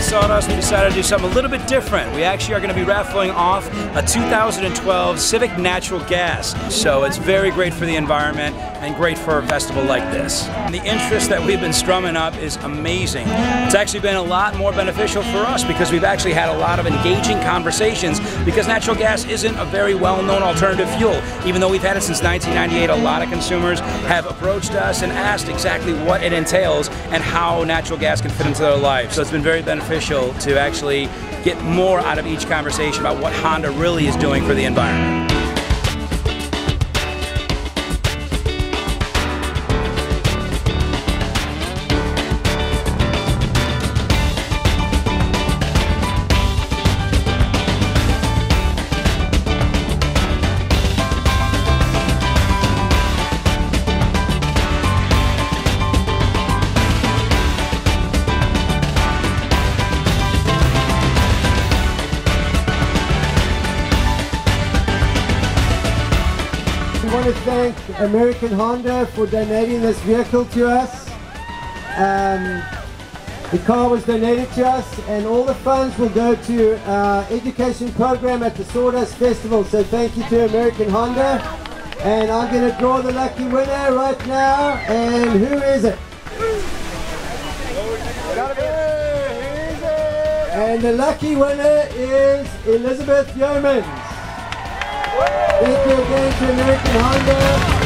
Sawdust, we decided to do something a little bit different. We actually are going to be raffling off a 2012 Civic Natural Gas. So it's very great for the environment and great for a festival like this. And the interest that we've been strumming up is amazing. It's actually been a lot more beneficial for us because we've actually had a lot of engaging conversations because natural gas isn't a very well-known alternative fuel. Even though we've had it since 1998, a lot of consumers have approached us and asked exactly what it entails and how natural gas can fit into their life. So it's been very beneficial to actually get more out of each conversation about what Honda really is doing for the environment. I want to thank American Honda for donating this vehicle to us. The car was donated to us and all the funds will go to our education program at the Sawdust Festival. So thank you to American Honda. And I'm going to draw the lucky winner right now. And who is it? And the lucky winner is Elizabeth Yeomans. Thank you again to American Honda.